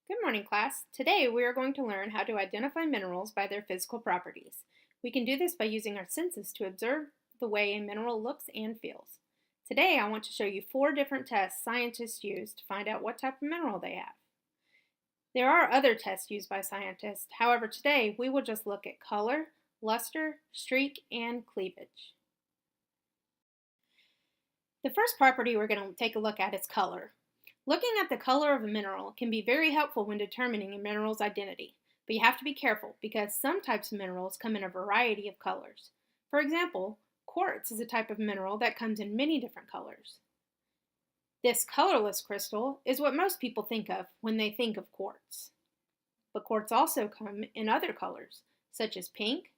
Good morning, class. Today we are going to learn how to identify minerals by their physical properties. We can do this by using our senses to observe the way a mineral looks and feels. Today I want to show you 4 different tests scientists use to find out what type of mineral they have. There are other tests used by scientists, however today we will just look at color, luster, streak, and cleavage. The first property we're going to take a look at is color. Looking at the color of a mineral can be very helpful when determining a mineral's identity, but you have to be careful because some types of minerals come in a variety of colors. For example, quartz is a type of mineral that comes in many different colors. This colorless crystal is what most people think of when they think of quartz. But quartz also come in other colors, such as pink,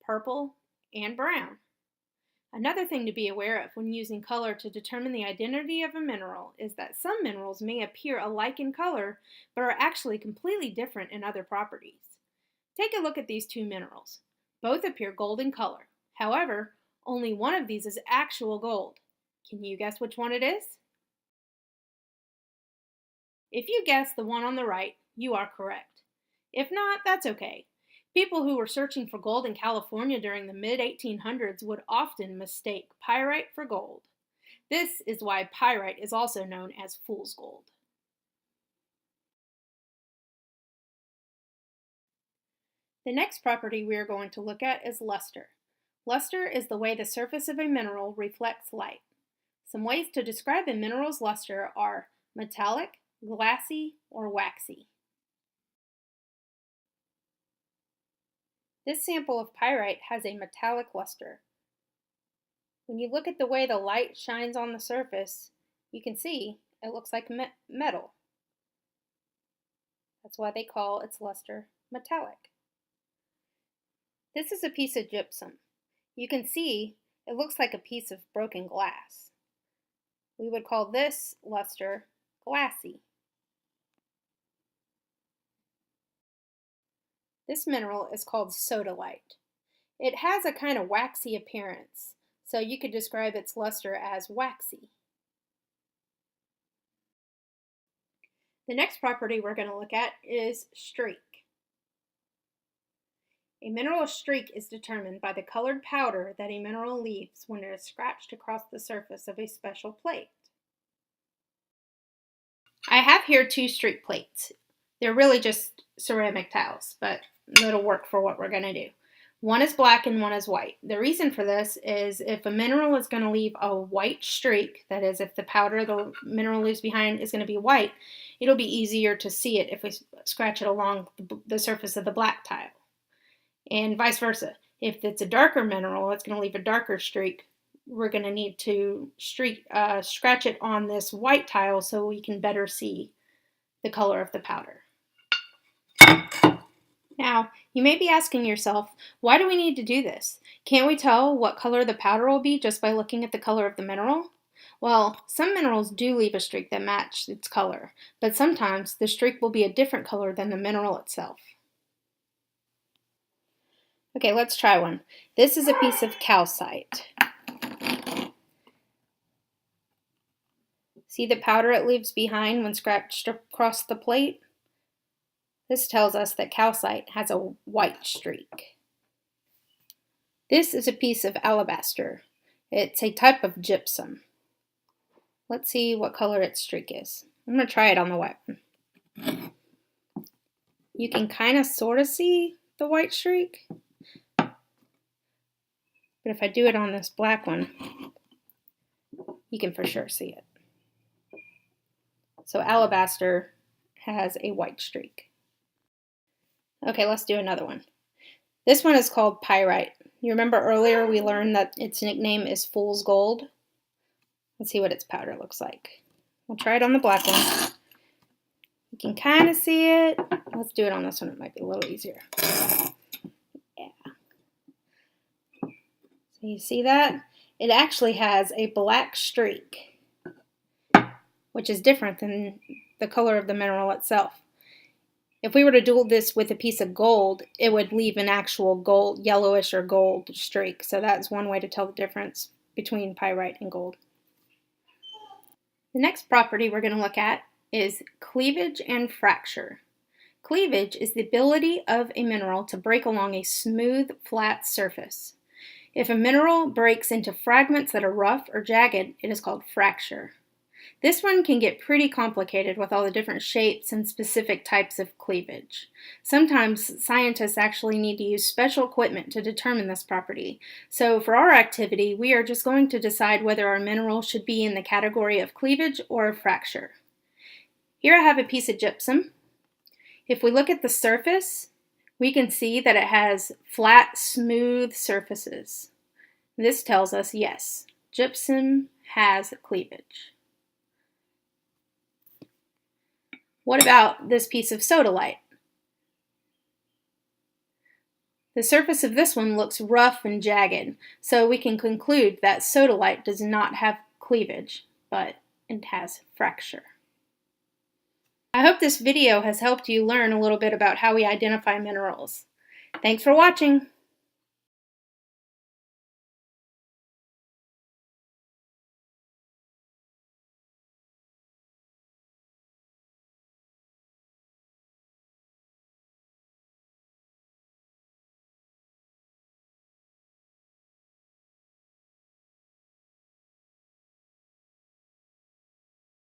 purple, and brown. Another thing to be aware of when using color to determine the identity of a mineral is that some minerals may appear alike in color, but are actually completely different in other properties. Take a look at these 2 minerals. Both appear gold in color. However, only one of these is actual gold. Can you guess which one it is? If you guess the one on the right, you are correct. If not, that's okay. People who were searching for gold in California during the mid-1800s would often mistake pyrite for gold. This is why pyrite is also known as fool's gold. The next property we are going to look at is luster. Luster is the way the surface of a mineral reflects light. Some ways to describe a mineral's luster are metallic, glassy, or waxy. This sample of pyrite has a metallic luster. When you look at the way the light shines on the surface, you can see it looks like metal. That's why they call its luster metallic. This is a piece of gypsum. You can see it looks like a piece of broken glass. We would call this luster glassy. This mineral is called sodalite. It has a kind of waxy appearance, so you could describe its luster as waxy. The next property we're going to look at is streak. A mineral's streak is determined by the colored powder that a mineral leaves when it is scratched across the surface of a special plate. I have here 2 streak plates. They're really just ceramic tiles, but it'll work for what we're going to do. One is black and one is white. The reason for this is if a mineral is going to leave a white streak, that is, if the powder the mineral leaves behind is going to be white, it'll be easier to see it if we scratch it along the surface of the black tile. And vice versa. If it's a darker mineral, it's going to leave a darker streak. We're going to need to scratch it on this white tile so we can better see the color of the powder. Now, you may be asking yourself, why do we need to do this? Can't we tell what color the powder will be just by looking at the color of the mineral? Well, some minerals do leave a streak that matches its color, but sometimes the streak will be a different color than the mineral itself. Okay, let's try one. This is a piece of calcite. See the powder it leaves behind when scratched across the plate? This tells us that calcite has a white streak. This is a piece of alabaster. It's a type of gypsum. Let's see what color its streak is. I'm going to try it on the white one. You can kind of sort of see the white streak. But if I do it on this black one, you can for sure see it. So alabaster has a white streak. Okay, let's do another one. This one is called pyrite. You remember earlier we learned that its nickname is fool's gold? Let's see what its powder looks like. We'll try it on the black one. You can kind of see it. Let's do it on this one. It might be a little easier. Yeah. So you see that? It actually has a black streak, which is different than the color of the mineral itself. If we were to do this with a piece of gold, it would leave an actual gold, yellowish or gold streak. So that's one way to tell the difference between pyrite and gold. The next property we're going to look at is cleavage and fracture. Cleavage is the ability of a mineral to break along a smooth, flat surface. If a mineral breaks into fragments that are rough or jagged, it is called fracture. This one can get pretty complicated with all the different shapes and specific types of cleavage. Sometimes scientists actually need to use special equipment to determine this property. So for our activity, we are just going to decide whether our mineral should be in the category of cleavage or of fracture. Here I have a piece of gypsum. If we look at the surface, we can see that it has flat, smooth surfaces. This tells us, yes, gypsum has cleavage. What about this piece of sodalite? The surface of this one looks rough and jagged, so we can conclude that sodalite does not have cleavage, but it has fracture. I hope this video has helped you learn a little bit about how we identify minerals. Thanks for watching!